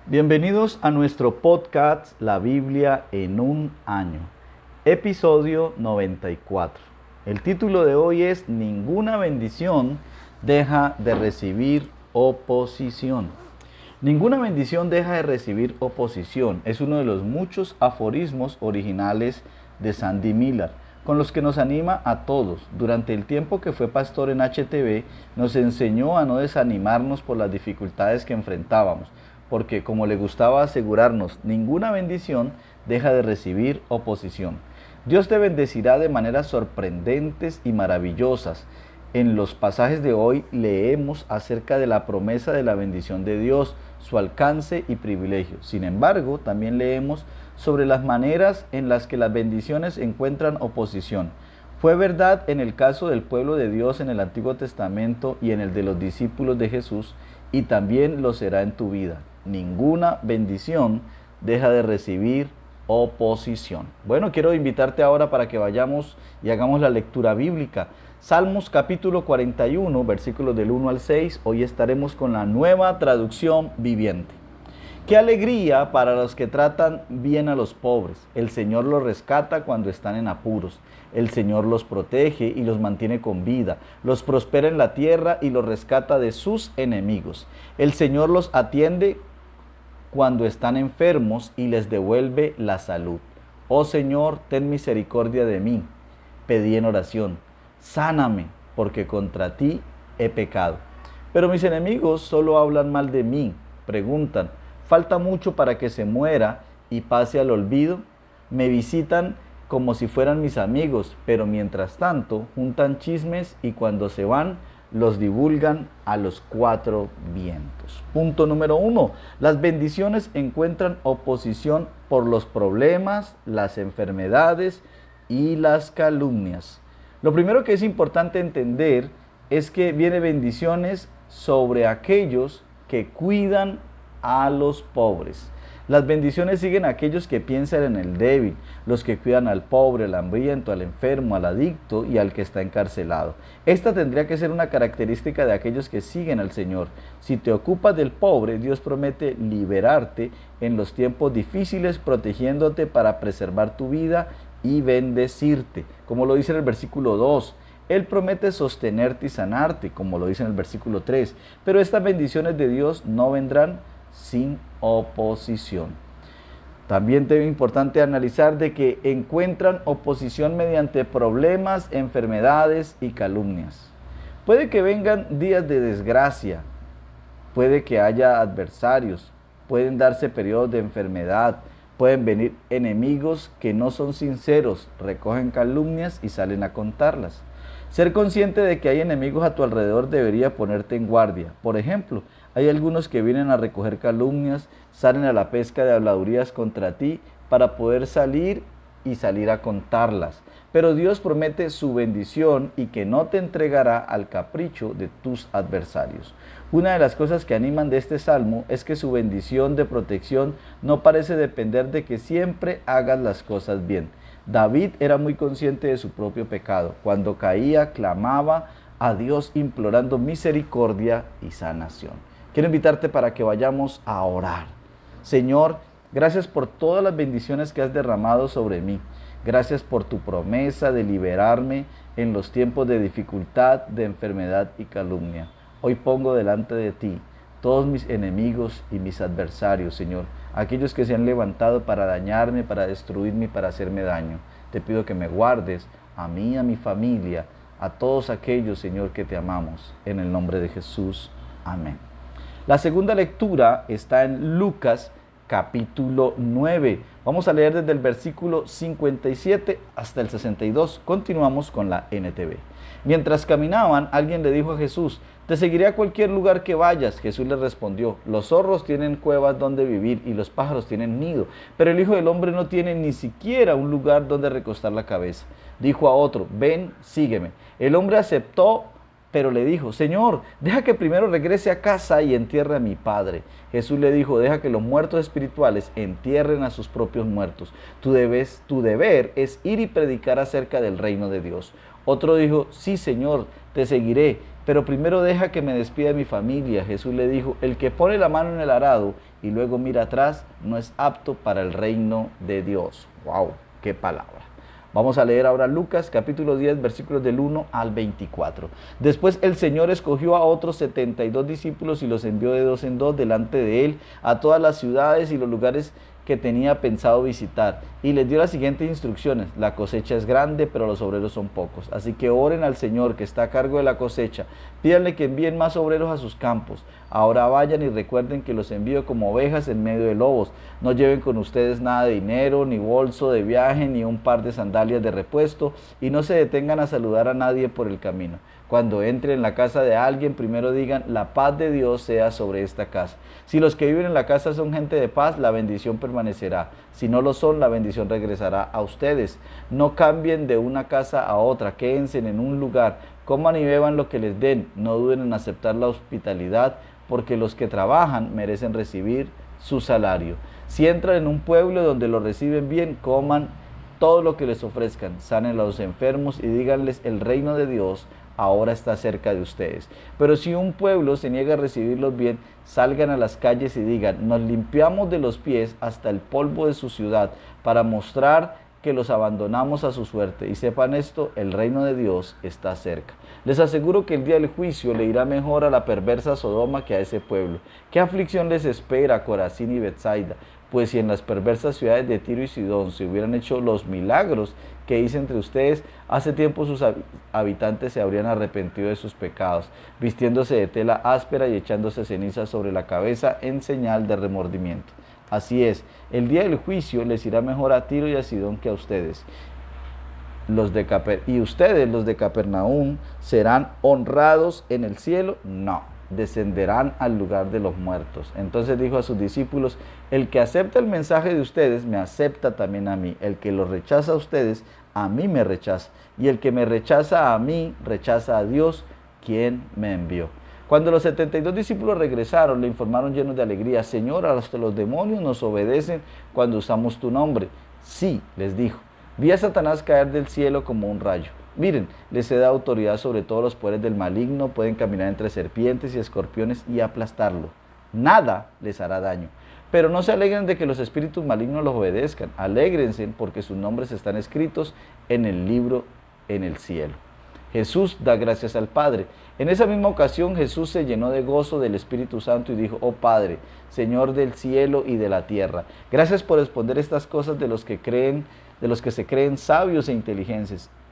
Bienvenidos a nuestro podcast La Biblia en un año, episodio 94. El título de hoy es Ninguna bendición deja de recibir oposición. Ninguna bendición deja de recibir oposición. Es uno de los muchos aforismos originales de Sandy Miller, con los que nos anima a todos. Durante el tiempo que fue pastor en HTV, nos enseñó a no desanimarnos por las dificultades que enfrentábamos, porque como le gustaba asegurarnos, ninguna bendición deja de recibir oposición. Dios te bendecirá de maneras sorprendentes y maravillosas. En los pasajes de hoy leemos acerca de la promesa de la bendición de Dios, su alcance y privilegio. Sin embargo, también leemos sobre las maneras en las que las bendiciones encuentran oposición. Fue verdad en el caso del pueblo de Dios en el Antiguo Testamento y en el de los discípulos de Jesús, y también lo será en tu vida. Ninguna bendición deja de recibir oposición. Bueno, quiero invitarte ahora para que vayamos y hagamos la lectura bíblica. Salmos capítulo 41, versículos del 1 al 6. Hoy estaremos con la Nueva Traducción Viviente. ¡Qué alegría para los que tratan bien a los pobres! El Señor los rescata cuando están en apuros. El Señor los protege y los mantiene con vida. Los prospera en la tierra y los rescata de sus enemigos. El Señor los atiende cuando están enfermos y les devuelve la salud. Oh Señor, ten misericordia de mí. Pedí en oración. Sáname, porque contra ti he pecado. Pero mis enemigos solo hablan mal de mí. Preguntan, ¿falta mucho para que se muera y pase al olvido? Me visitan como si fueran mis amigos, pero mientras tanto juntan chismes y cuando se van los divulgan a los cuatro vientos. Punto número 1. Las bendiciones encuentran oposición por los problemas, las enfermedades y las calumnias. Lo primero que es importante entender es que viene bendiciones sobre aquellos que cuidan a los pobres. Las bendiciones siguen a aquellos que piensan en el débil, los que cuidan al pobre, al hambriento, al enfermo, al adicto y al que está encarcelado. Esta tendría que ser una característica de aquellos que siguen al Señor. Si te ocupas del pobre, Dios promete liberarte en los tiempos difíciles, protegiéndote para preservar tu vida y bendecirte, como lo dice en el versículo 2. Él promete sostenerte y sanarte, como lo dice en el versículo 3. Pero estas bendiciones de Dios no vendrán sin oposición. También es importante analizar de que encuentran oposición mediante problemas, enfermedades y calumnias. Puede que vengan días de desgracia, puede que haya adversarios, pueden darse periodos de enfermedad, pueden venir enemigos que no son sinceros, recogen calumnias y salen a contarlas. Ser consciente de que hay enemigos a tu alrededor debería ponerte en guardia. Por ejemplo, hay algunos que vienen a recoger calumnias, salen a la pesca de habladurías contra ti para poder salir a contarlas. Pero Dios promete su bendición y que no te entregará al capricho de tus adversarios. Una de las cosas que animan de este salmo es que su bendición de protección no parece depender de que siempre hagas las cosas bien. David era muy consciente de su propio pecado. Cuando caía, clamaba a Dios implorando misericordia y sanación. Quiero invitarte para que vayamos a orar. Señor, gracias por todas las bendiciones que has derramado sobre mí. Gracias por tu promesa de liberarme en los tiempos de dificultad, de enfermedad y calumnia. Hoy pongo delante de ti todos mis enemigos y mis adversarios, Señor, aquellos que se han levantado para dañarme, para destruirme y para hacerme daño. Te pido que me guardes a mí, a mi familia, a todos aquellos, Señor, que te amamos. En el nombre de Jesús. Amén. La segunda lectura está en Lucas capítulo 9. Vamos a leer desde el versículo 57 hasta el 62. Continuamos con la NTV. Mientras caminaban, alguien le dijo a Jesús, te seguiré a cualquier lugar que vayas. Jesús le respondió, los zorros tienen cuevas donde vivir y los pájaros tienen nido, pero el Hijo del Hombre no tiene ni siquiera un lugar donde recostar la cabeza. Dijo a otro, ven, sígueme. El hombre aceptó, pero le dijo, Señor, deja que primero regrese a casa y entierre a mi padre. Jesús le dijo, deja que los muertos espirituales entierren a sus propios muertos. Tu deber es ir y predicar acerca del reino de Dios. Otro dijo, sí, Señor, te seguiré. pero primero deja que me despida de mi familia. Jesús le dijo, el que pone la mano en el arado y luego mira atrás no es apto para el reino de Dios. ¡Wow! ¡Qué palabra! Vamos a leer ahora Lucas capítulo 10, versículos del 1 al 24. Después el Señor escogió a otros 72 discípulos y los envió de dos en dos delante de él a todas las ciudades y los lugares que tenía pensado visitar, y les dio las siguientes instrucciones: la cosecha es grande, pero los obreros son pocos, así que oren al Señor que está a cargo de la cosecha, pídanle que envíen más obreros a sus campos. Ahora vayan y recuerden que los envío como ovejas en medio de lobos. No lleven con ustedes nada de dinero, ni bolso de viaje, ni un par de sandalias de repuesto, y no se detengan a saludar a nadie por el camino. Cuando entren en la casa de alguien, primero digan, la paz de Dios sea sobre esta casa. Si los que viven en la casa son gente de paz, la bendición permanecerá. Si no lo son, la bendición regresará a ustedes. No cambien de una casa a otra, quédense en un lugar, coman y beban lo que les den. No duden en aceptar la hospitalidad, porque los que trabajan merecen recibir su salario. Si entran en un pueblo donde los reciben bien, coman todo lo que les ofrezcan, sanen a los enfermos y díganles, el reino de Dios ahora está cerca de ustedes. Pero si un pueblo se niega a recibirlos bien, salgan a las calles y digan, nos limpiamos de los pies hasta el polvo de su ciudad para mostrar que los abandonamos a su suerte. Y sepan esto, el reino de Dios está cerca. Les aseguro que el día del juicio le irá mejor a la perversa Sodoma que a ese pueblo. ¿Qué aflicción les espera a Corazín y Betsaida? Pues si en las perversas ciudades de Tiro y Sidón se hubieran hecho los milagros que hice entre ustedes, hace tiempo sus habitantes se habrían arrepentido de sus pecados, vistiéndose de tela áspera y echándose ceniza sobre la cabeza en señal de remordimiento. Así es, el día del juicio les irá mejor a Tiro y a Sidón que a ustedes. ¿Y ustedes, los de Capernaum, serán honrados en el cielo? No, descenderán al lugar de los muertos. Entonces dijo a sus discípulos, el que acepta el mensaje de ustedes, me acepta también a mí. El que los rechaza a ustedes, a mí me rechaza. Y el que me rechaza a mí, rechaza a Dios, quien me envió. Cuando los 72 discípulos regresaron, le informaron llenos de alegría, Señor, hasta los demonios nos obedecen cuando usamos tu nombre. Sí, les dijo, vi a Satanás caer del cielo como un rayo. Miren, les he dado autoridad sobre todos los poderes del maligno, pueden caminar entre serpientes y escorpiones y aplastarlo. Nada les hará daño. Pero no se alegren de que los espíritus malignos los obedezcan, alégrense porque sus nombres están escritos en el libro en el cielo. Jesús da gracias al Padre. En esa misma ocasión Jesús se llenó de gozo del Espíritu Santo y dijo, oh Padre, Señor del cielo y de la tierra, gracias por responder estas cosas de los que se creen sabios e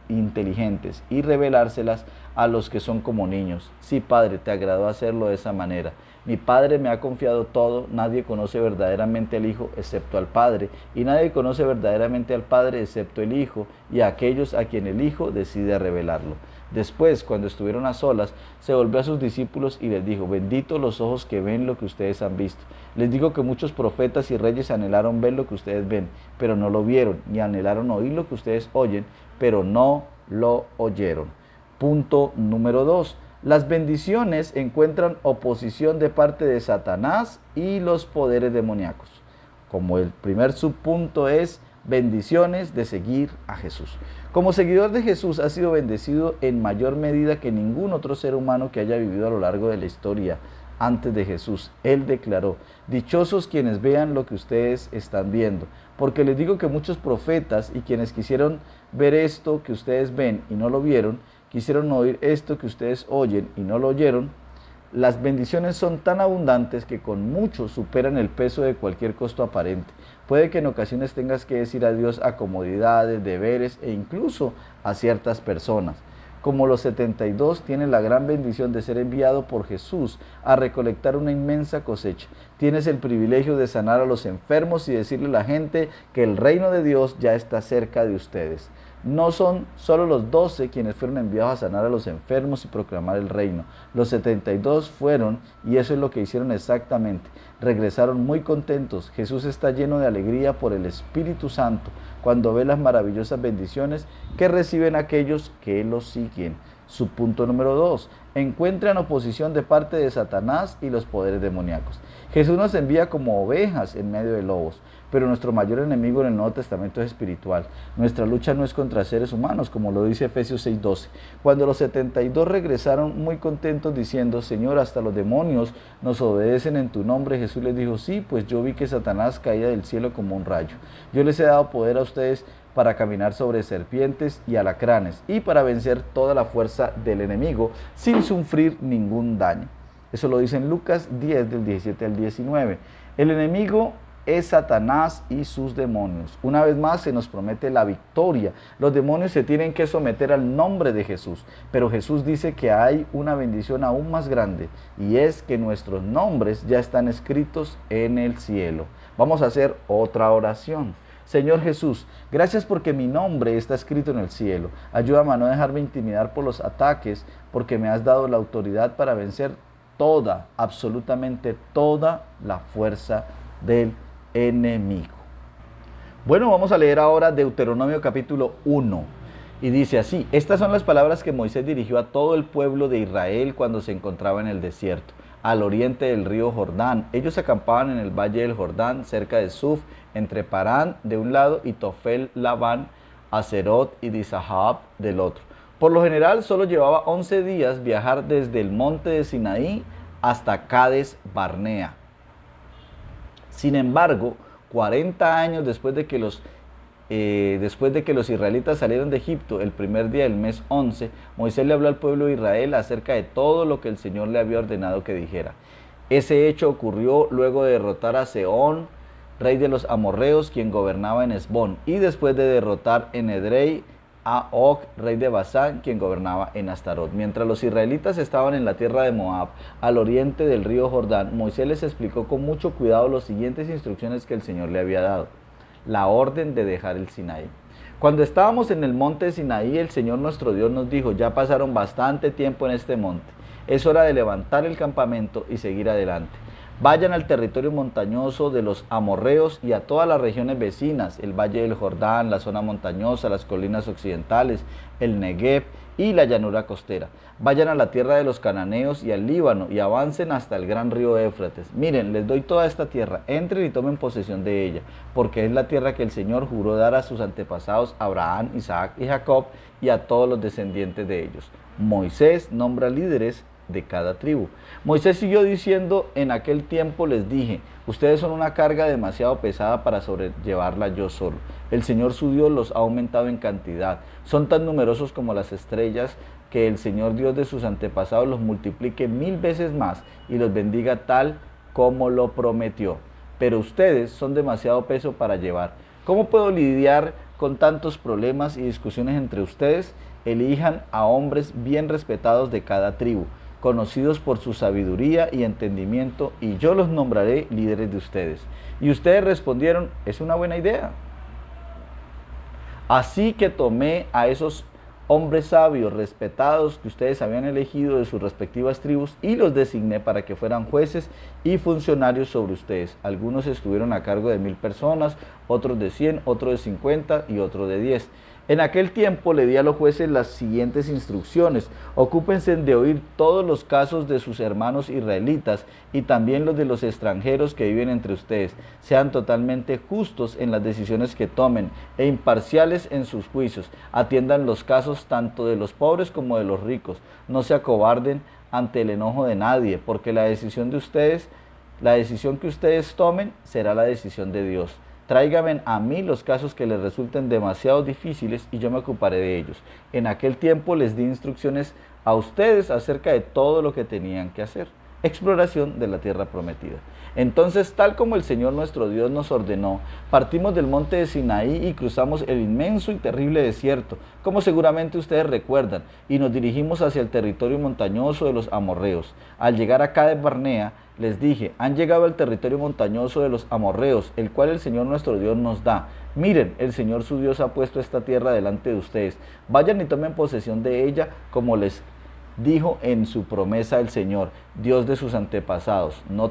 inteligentes y revelárselas a los que son como niños. Sí, Padre, te agradó hacerlo de esa manera. Mi Padre me ha confiado todo, nadie conoce verdaderamente al Hijo excepto al Padre, y nadie conoce verdaderamente al Padre excepto el Hijo, y a aquellos a quien el Hijo decide revelarlo. Después, cuando estuvieron a solas, se volvió a sus discípulos y les dijo, benditos los ojos que ven lo que ustedes han visto. Les digo que muchos profetas y reyes anhelaron ver lo que ustedes ven, pero no lo vieron, y anhelaron oír lo que ustedes oyen, pero no lo oyeron. Punto número 2. Las bendiciones encuentran oposición de parte de Satanás y los poderes demoníacos. Como el primer subpunto es bendiciones de seguir a Jesús. Como seguidor de Jesús ha sido bendecido en mayor medida que ningún otro ser humano que haya vivido a lo largo de la historia antes de Jesús. Él declaró, dichosos quienes vean lo que ustedes están viendo, porque les digo que muchos profetas y quienes quisieron ver esto que ustedes ven y no lo vieron, quisieron oír esto que ustedes oyen y no lo oyeron. Las bendiciones son tan abundantes que con mucho superan el peso de cualquier costo aparente. Puede que en ocasiones tengas que decir adiós a comodidades, deberes e incluso a ciertas personas. Como los 72 tienen la gran bendición de ser enviado por Jesús a recolectar una inmensa cosecha. Tienes el privilegio de sanar a los enfermos y decirle a la gente que el reino de Dios ya está cerca de ustedes. No son solo los 12 quienes fueron enviados a sanar a los enfermos y proclamar el reino. Los 72 fueron, y eso es lo que hicieron exactamente. Regresaron muy contentos. Jesús está lleno de alegría por el Espíritu Santo cuando ve las maravillosas bendiciones que reciben aquellos que lo siguen. Subpunto número 2. Encuentran oposición de parte de Satanás y los poderes demoníacos. Jesús nos envía como ovejas en medio de lobos, pero nuestro mayor enemigo en el Nuevo Testamento es espiritual. Nuestra lucha no es contra seres humanos, como lo dice Efesios 6:12. Cuando los 72 regresaron muy contentos diciendo: Señor, hasta los demonios nos obedecen en tu nombre, Jesús les dijo: sí, pues yo vi que Satanás caía del cielo como un rayo. Yo les he dado poder a ustedes para caminar sobre serpientes y alacranes y para vencer toda la fuerza del enemigo sin sufrir ningún daño. Eso lo dice en Lucas 10, del 17 al 19. El enemigo es Satanás y sus demonios. Una vez más se nos promete la victoria. Los demonios se tienen que someter al nombre de Jesús, pero Jesús dice que hay una bendición aún más grande, y es que nuestros nombres ya están escritos en el cielo. Vamos a hacer otra oración. Señor Jesús, gracias porque mi nombre está escrito en el cielo. Ayúdame a no dejarme intimidar por los ataques, porque me has dado la autoridad para vencer toda, absolutamente toda la fuerza del enemigo. Bueno, vamos a leer ahora Deuteronomio capítulo 1. Y dice así: estas son las palabras que Moisés dirigió a todo el pueblo de Israel cuando se encontraba en el desierto, al oriente del río Jordán. Ellos acampaban en el valle del Jordán, cerca de Suf, entre Parán de un lado y Tofel, Labán, Aserot y Dizahab del otro. Por lo general solo llevaba 11 días viajar desde el monte de Sinaí hasta Cades Barnea. Sin embargo, 40 años después de que los israelitas salieron de Egipto, el primer día del mes 11, Moisés le habló al pueblo de Israel acerca de todo lo que el Señor le había ordenado que dijera. Ese hecho ocurrió luego de derrotar a Sehón, rey de los amorreos, quien gobernaba en Hesbón, y después de derrotar en Edrei a Og, rey de Basán, quien gobernaba en Astarot. Mientras los israelitas estaban en la tierra de Moab, al oriente del río Jordán, Moisés les explicó con mucho cuidado las siguientes instrucciones que el Señor le había dado. La orden de dejar el Sinaí. Cuando estábamos en el monte de Sinaí, el Señor nuestro Dios nos dijo: ya pasaron bastante tiempo en este monte, es hora de levantar el campamento y seguir adelante. Vayan al territorio montañoso de los amorreos y a todas las regiones vecinas, el valle del Jordán, la zona montañosa, las colinas occidentales, el Negev y la llanura costera. Vayan a la tierra de los cananeos y al Líbano y avancen hasta el gran río Éufrates. Miren, les doy toda esta tierra, entren y tomen posesión de ella, porque es la tierra que el Señor juró dar a sus antepasados Abraham, Isaac y Jacob, y a todos los descendientes de ellos. Moisés nombra líderes de cada tribu. Moisés siguió diciendo: en aquel tiempo les dije, ustedes son una carga demasiado pesada para sobrellevarla yo solo. El Señor su Dios los ha aumentado en cantidad. Son tan numerosos como las estrellas. Que el Señor Dios de sus antepasados los multiplique 1000 veces más y los bendiga tal como lo prometió. Pero ustedes son demasiado peso para llevar. ¿Cómo puedo lidiar con tantos problemas y discusiones entre ustedes? Elijan a hombres bien respetados de cada tribu, conocidos por su sabiduría y entendimiento, y yo los nombraré líderes de ustedes. Y ustedes respondieron: es una buena idea. Así que tomé a esos hombres sabios, respetados, que ustedes habían elegido de sus respectivas tribus, y los designé para que fueran jueces y funcionarios sobre ustedes. Algunos estuvieron a cargo de 1000 personas, otros de 100, otros de 50 y otros de 10. En aquel tiempo le di a los jueces las siguientes instrucciones: ocúpense de oír todos los casos de sus hermanos israelitas y también los de los extranjeros que viven entre ustedes. Sean totalmente justos en las decisiones que tomen e imparciales en sus juicios. Atiendan los casos tanto de los pobres como de los ricos. No se acobarden ante el enojo de nadie, porque la decisión que ustedes tomen será la decisión de Dios. Tráigame a mí los casos que les resulten demasiado difíciles y yo me ocuparé de ellos. En aquel tiempo les di instrucciones a ustedes acerca de todo lo que tenían que hacer. Exploración de la tierra prometida. Entonces, tal como el Señor nuestro Dios nos ordenó, partimos del monte de Sinaí y cruzamos el inmenso y terrible desierto, como seguramente ustedes recuerdan, y nos dirigimos hacia el territorio montañoso de los amorreos. Al llegar a Cades Barnea, les dije: han llegado al territorio montañoso de los amorreos, el cual el Señor nuestro Dios nos da. Miren, el Señor su Dios ha puesto esta tierra delante de ustedes. Vayan y tomen posesión de ella, como les dijo en su promesa el Señor, Dios de sus antepasados. No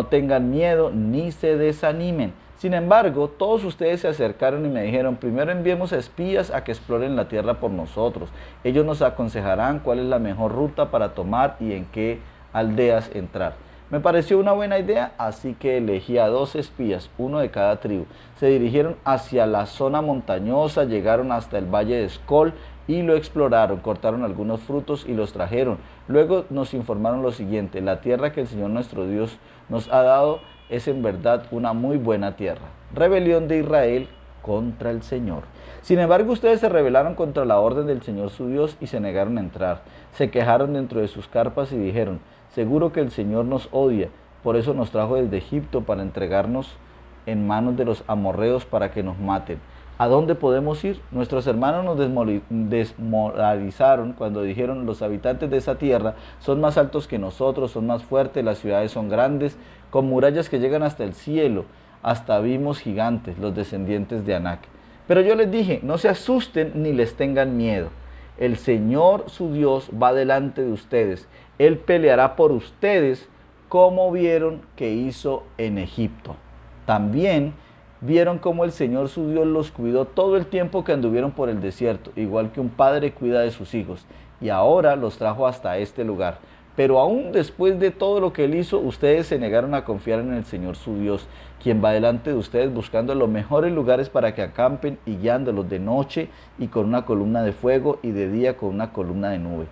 tengan miedo ni se desanimen. Sin embargo, todos ustedes se acercaron y me dijeron, primero enviemos a espías a que exploren la tierra por nosotros. Ellos nos aconsejarán cuál es la mejor ruta para tomar y en qué aldeas entrar. Me pareció una buena idea, así que elegí a 2 espías, uno de cada tribu. Se dirigieron hacia la zona montañosa, llegaron hasta el valle de Escol y lo exploraron, cortaron algunos frutos y los trajeron. Luego nos informaron lo siguiente: la tierra que el Señor nuestro Dios nos ha dado es en verdad una muy buena tierra. Rebelión de Israel contra el Señor. Sin embargo, ustedes se rebelaron contra la orden del Señor su Dios y se negaron a entrar. Se quejaron dentro de sus carpas y dijeron, seguro que el Señor nos odia, por eso nos trajo desde Egipto para entregarnos en manos de los amorreos para que nos maten. ¿A dónde podemos ir? Nuestros hermanos nos desmoralizaron cuando dijeron, los habitantes de esa tierra son más altos que nosotros, son más fuertes, las ciudades son grandes, con murallas que llegan hasta el cielo, hasta vimos gigantes, los descendientes de Anac. Pero yo les dije, no se asusten ni les tengan miedo. El Señor su Dios va delante de ustedes. Él peleará por ustedes como vieron que hizo en Egipto. También vieron cómo el Señor su Dios los cuidó todo el tiempo que anduvieron por el desierto, igual que un padre cuida de sus hijos. Y ahora los trajo hasta este lugar. Pero aún después de todo lo que Él hizo, ustedes se negaron a confiar en el Señor su Dios, quien va delante de ustedes buscando los mejores lugares para que acampen y guiándolos de noche y con una columna de fuego y de día con una columna de nube.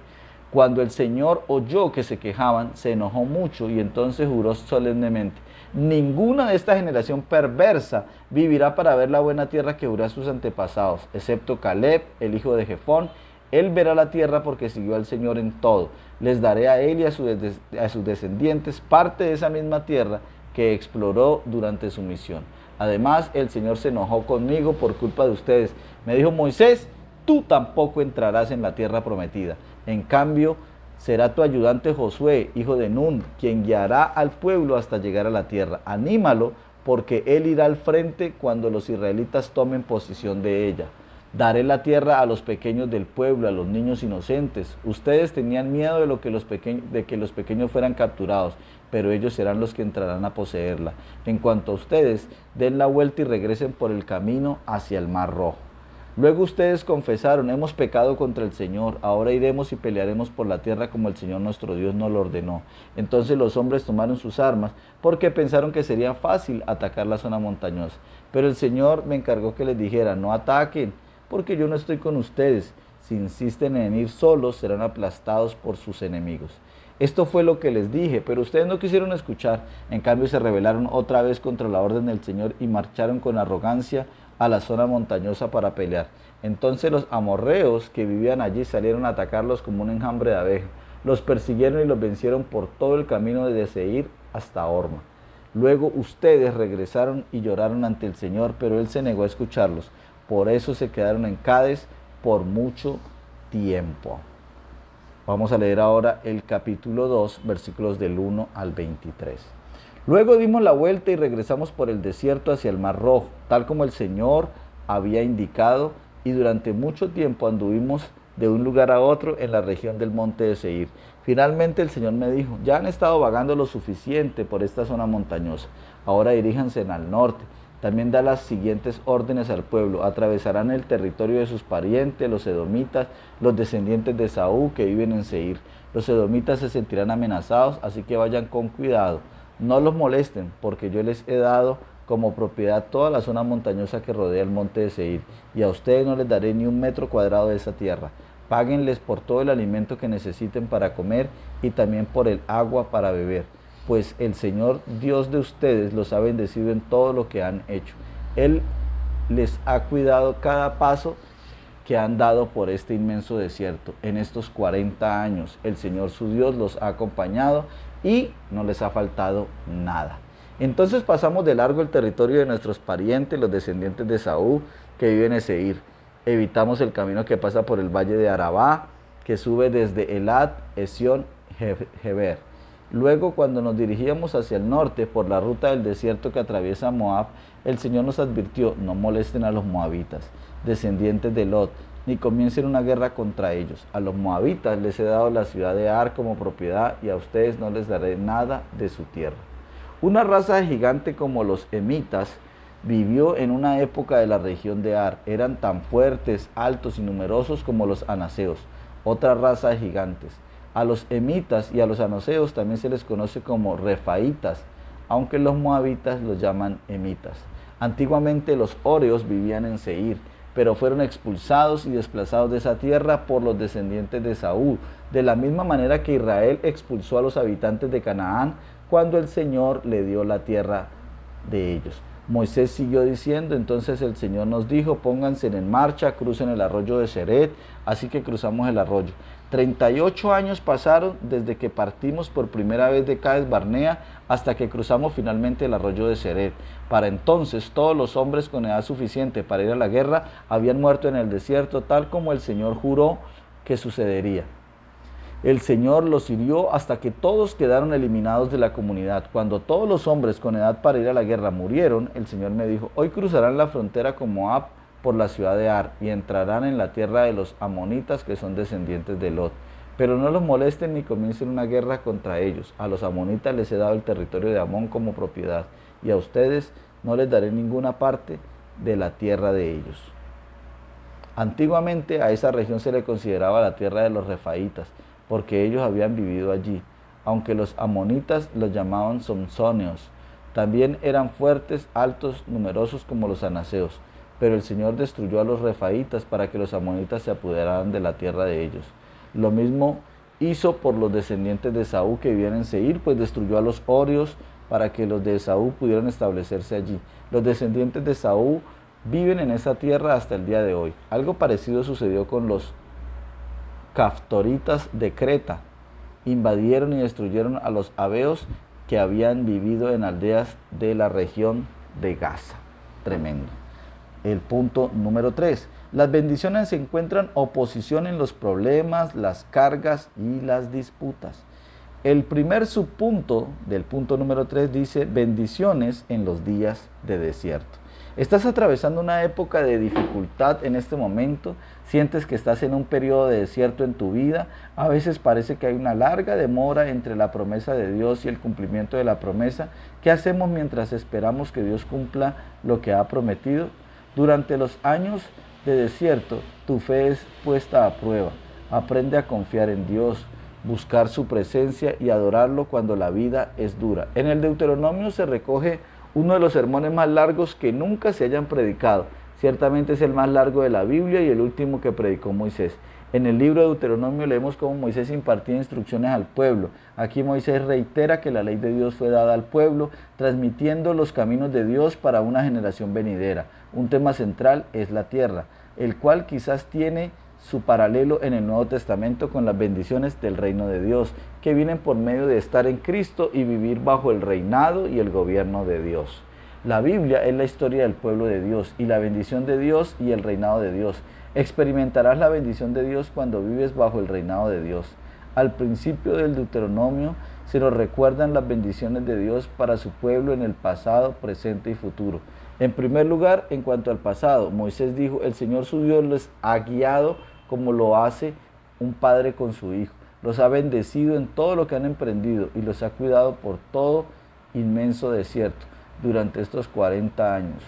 Cuando el Señor oyó que se quejaban, se enojó mucho y entonces juró solemnemente, ninguna de esta generación perversa vivirá para ver la buena tierra que juró a sus antepasados, excepto Caleb, el hijo de Jefón. Él verá la tierra porque siguió al Señor en todo. Les daré a él y a sus descendientes parte de esa misma tierra que exploró durante su misión. Además, el Señor se enojó conmigo por culpa de ustedes. Me dijo, Moisés, tú tampoco entrarás en la tierra prometida. En cambio, será tu ayudante Josué, hijo de Nun, quien guiará al pueblo hasta llegar a la tierra. Anímalo, porque él irá al frente cuando los israelitas tomen posesión de ella. Daré la tierra a los pequeños del pueblo, a los niños inocentes. Ustedes tenían miedo de que los pequeños fueran capturados, pero ellos serán los que entrarán a poseerla. En cuanto a ustedes, den la vuelta y regresen por el camino hacia el Mar Rojo. Luego ustedes confesaron, hemos pecado contra el Señor, ahora iremos y pelearemos por la tierra como el Señor nuestro Dios nos lo ordenó. Entonces los hombres tomaron sus armas porque pensaron que sería fácil atacar la zona montañosa. Pero el Señor me encargó que les dijera, no ataquen, porque yo no estoy con ustedes. Si insisten en ir solos, serán aplastados por sus enemigos. Esto fue lo que les dije, pero ustedes no quisieron escuchar. En cambio se rebelaron otra vez contra la orden del Señor y marcharon con arrogancia a la zona montañosa para pelear. Entonces los amorreos que vivían allí salieron a atacarlos como un enjambre de abejas. Los persiguieron y los vencieron por todo el camino desde Seir hasta Horma. Luego ustedes regresaron y lloraron ante el Señor, pero Él se negó a escucharlos. Por eso se quedaron en Cades por mucho tiempo. Vamos a leer ahora el capítulo 2, versículos del 1 al 23. Luego dimos la vuelta y regresamos por el desierto hacia el Mar Rojo, tal como el Señor había indicado, y durante mucho tiempo anduvimos de un lugar a otro en la región del monte de Seir. Finalmente el Señor me dijo, ya han estado vagando lo suficiente por esta zona montañosa, ahora diríjanse al norte. También da las siguientes órdenes al pueblo: atravesarán el territorio de sus parientes, los edomitas, los descendientes de Esaú que viven en Seir. Los edomitas se sentirán amenazados, así que vayan con cuidado. No los molesten, porque yo les he dado como propiedad toda la zona montañosa que rodea el monte de Seir, y a ustedes no les daré ni un metro cuadrado de esa tierra. Páguenles por todo el alimento que necesiten para comer y también por el agua para beber, pues el Señor Dios de ustedes los ha bendecido en todo lo que han hecho. Él les ha cuidado cada paso que han dado por este inmenso desierto. En estos 40 años el Señor su Dios los ha acompañado y no les ha faltado nada. Entonces pasamos de largo el territorio de nuestros parientes, los descendientes de Esaú, que viven en Seir. Evitamos el camino que pasa por el valle de Arabá, que sube desde Elat, Esión, Geber. Luego, cuando nos dirigíamos hacia el norte por la ruta del desierto que atraviesa Moab, el Señor nos advirtió, no molesten a los moabitas, descendientes de Lot, ni comiencen una guerra contra ellos. A los moabitas les he dado la ciudad de Ar como propiedad y a ustedes no les daré nada de su tierra. Una raza gigante como los emitas vivió en una época de la región de Ar. Eran tan fuertes, altos y numerosos como los anaseos, otra raza de gigantes. A los emitas y a los anaseos también se les conoce como refaitas, aunque los moabitas los llaman emitas. Antiguamente los horeos vivían en Seir, pero fueron expulsados y desplazados de esa tierra por los descendientes de Saúl, de la misma manera que Israel expulsó a los habitantes de Canaán cuando el Señor le dio la tierra de ellos. Moisés siguió diciendo, entonces el Señor nos dijo, pónganse en marcha, crucen el arroyo de Seret, así que cruzamos el arroyo. 38 años pasaron desde que partimos por primera vez de Cades Barnea hasta que cruzamos finalmente el arroyo de Seret. Para entonces todos los hombres con edad suficiente para ir a la guerra habían muerto en el desierto, tal como el Señor juró que sucedería. El Señor los hirió hasta que todos quedaron eliminados de la comunidad. Cuando todos los hombres con edad para ir a la guerra murieron, el Señor me dijo, hoy cruzarán la frontera con Moab por la ciudad de Ar y entrarán en la tierra de los amonitas que son descendientes de Lot. Pero no los molesten ni comiencen una guerra contra ellos. A los amonitas les he dado el territorio de Amón como propiedad y a ustedes no les daré ninguna parte de la tierra de ellos. Antiguamente a esa región se le consideraba la tierra de los refaitas, porque ellos habían vivido allí, aunque los amonitas los llamaban somsóneos. También eran fuertes, altos, numerosos como los anaseos, pero el Señor destruyó a los refaitas para que los amonitas se apoderaran de la tierra de ellos. Lo mismo hizo por los descendientes de Esaú que vivían en Seir, pues destruyó a los horios para que los de Esaú pudieran establecerse allí. Los descendientes de Esaú viven en esa tierra hasta el día de hoy. Algo parecido sucedió con los caftoritas de Creta. Invadieron y destruyeron a los habeos que habían vivido en aldeas de la región de Gaza. Tremendo. El punto número 3. Las bendiciones encuentran oposición en los problemas, las cargas y las disputas. El primer subpunto del punto número 3 dice bendiciones en los días de desierto. ¿Estás atravesando una época de dificultad en este momento? ¿Sientes que estás en un periodo de desierto en tu vida? A veces parece que hay una larga demora entre la promesa de Dios y el cumplimiento de la promesa. ¿Qué hacemos mientras esperamos que Dios cumpla lo que ha prometido? Durante los años de desierto, tu fe es puesta a prueba. Aprende a confiar en Dios, buscar su presencia y adorarlo cuando la vida es dura. En el Deuteronomio se recoge uno de los sermones más largos que nunca se hayan predicado. Ciertamente es el más largo de la Biblia y el último que predicó Moisés. En el libro de Deuteronomio leemos cómo Moisés impartía instrucciones al pueblo. Aquí Moisés reitera que la ley de Dios fue dada al pueblo, transmitiendo los caminos de Dios para una generación venidera. Un tema central es la tierra, el cual quizás tiene su paralelo en el Nuevo Testamento con las bendiciones del reino de Dios, que vienen por medio de estar en Cristo y vivir bajo el reinado y el gobierno de Dios. La Biblia es la historia del pueblo de Dios y la bendición de Dios y el reinado de Dios. Experimentarás la bendición de Dios cuando vives bajo el reinado de Dios. Al principio del Deuteronomio se nos recuerdan las bendiciones de Dios para su pueblo en el pasado, presente y futuro. En primer lugar, en cuanto al pasado, Moisés dijo, el Señor su Dios les ha guiado como lo hace un padre con su hijo. Los ha bendecido en todo lo que han emprendido y los ha cuidado por todo inmenso desierto durante estos 40 años.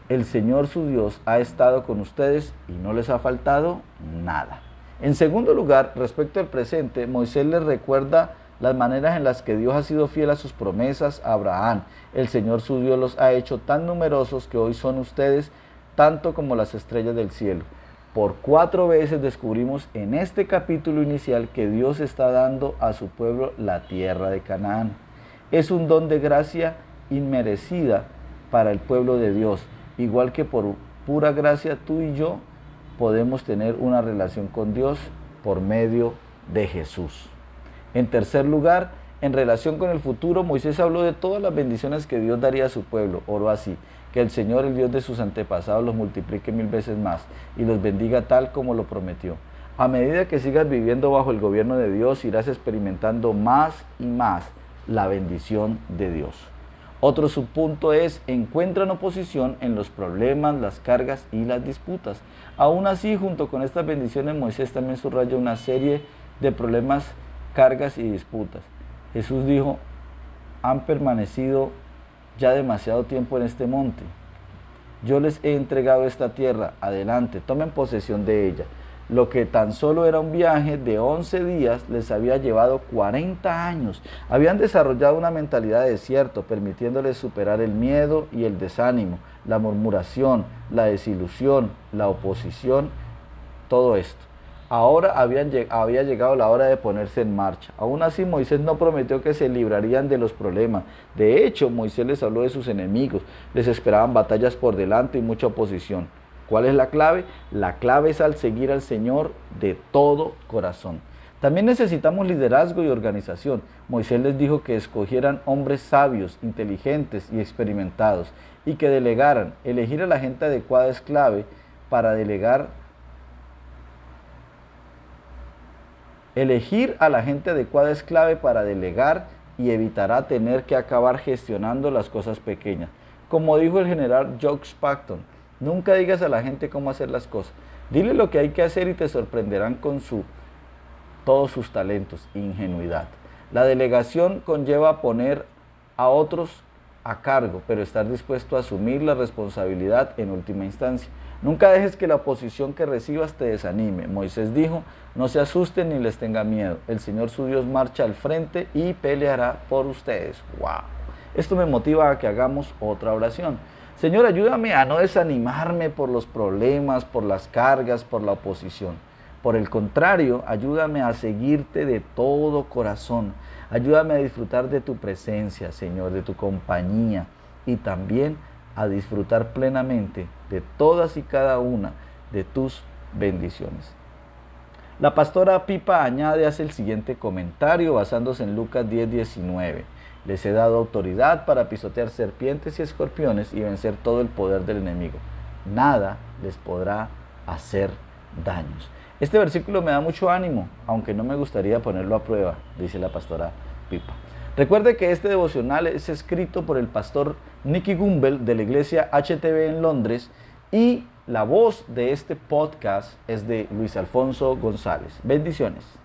El Señor su Dios ha estado con ustedes y no les ha faltado nada. En segundo lugar, respecto al presente, Moisés les recuerda las maneras en las que Dios ha sido fiel a sus promesas a Abraham. El Señor su Dios los ha hecho tan numerosos que hoy son ustedes tanto como las estrellas del cielo. Por 4 veces descubrimos en este capítulo inicial que Dios está dando a su pueblo la tierra de Canaán. Es un don de gracia inmerecida para el pueblo de Dios, igual que por pura gracia tú y yo podemos tener una relación con Dios por medio de Jesús. En tercer lugar, en relación con el futuro, Moisés habló de todas las bendiciones que Dios daría a su pueblo. Oró así: que el Señor, el Dios de sus antepasados, los multiplique 1000 veces más y los bendiga tal como lo prometió. A medida que sigas viviendo bajo el gobierno de Dios, irás experimentando más y más la bendición de Dios. Otro subpunto es, encuentran oposición en los problemas, las cargas y las disputas. Aún así, junto con estas bendiciones, Moisés también subraya una serie de problemas, cargas y disputas. Jesús dijo, han permanecido ya demasiado tiempo en este monte. Yo les he entregado esta tierra, adelante, tomen posesión de ella. Lo que tan solo era un viaje de 11 días les había llevado 40 años. Habían desarrollado una mentalidad de desierto, permitiéndoles superar el miedo y el desánimo, la murmuración, la desilusión, la oposición, todo esto. Ahora había llegado la hora de ponerse en marcha. Aún así, Moisés no prometió que se librarían de los problemas. De hecho, Moisés les habló de sus enemigos. Les esperaban batallas por delante y mucha oposición. ¿Cuál es la clave? La clave es al seguir al Señor de todo corazón. También necesitamos liderazgo y organización. Moisés les dijo que escogieran hombres sabios, inteligentes y experimentados y que delegaran. Elegir a la gente adecuada es clave para delegar. Elegir a la gente adecuada es clave para delegar y evitará tener que acabar gestionando las cosas pequeñas. Como dijo el general George Patton, nunca digas a la gente cómo hacer las cosas. Dile lo que hay que hacer y te sorprenderán con todos sus talentos e ingenuidad. La delegación conlleva poner a otros a cargo, pero estar dispuesto a asumir la responsabilidad en última instancia. Nunca dejes que la oposición que recibas te desanime. Moisés dijo, no se asusten ni les tenga miedo. El Señor su Dios marcha al frente y peleará por ustedes. ¡Wow! Esto me motiva a que hagamos otra oración. Señor, ayúdame a no desanimarme por los problemas, por las cargas, por la oposición. Por el contrario, ayúdame a seguirte de todo corazón. Ayúdame a disfrutar de tu presencia, Señor, de tu compañía y también a disfrutar plenamente de todas y cada una de tus bendiciones. La pastora Pipa hace el siguiente comentario basándose en Lucas 10:19. Les he dado autoridad para pisotear serpientes y escorpiones y vencer todo el poder del enemigo. Nada les podrá hacer daños. Este versículo me da mucho ánimo, aunque no me gustaría ponerlo a prueba, dice la pastora Pipa. Recuerde que este devocional es escrito por el pastor Nicky Gumbel de la iglesia HTB en Londres y la voz de este podcast es de Luis Alfonso González. Bendiciones.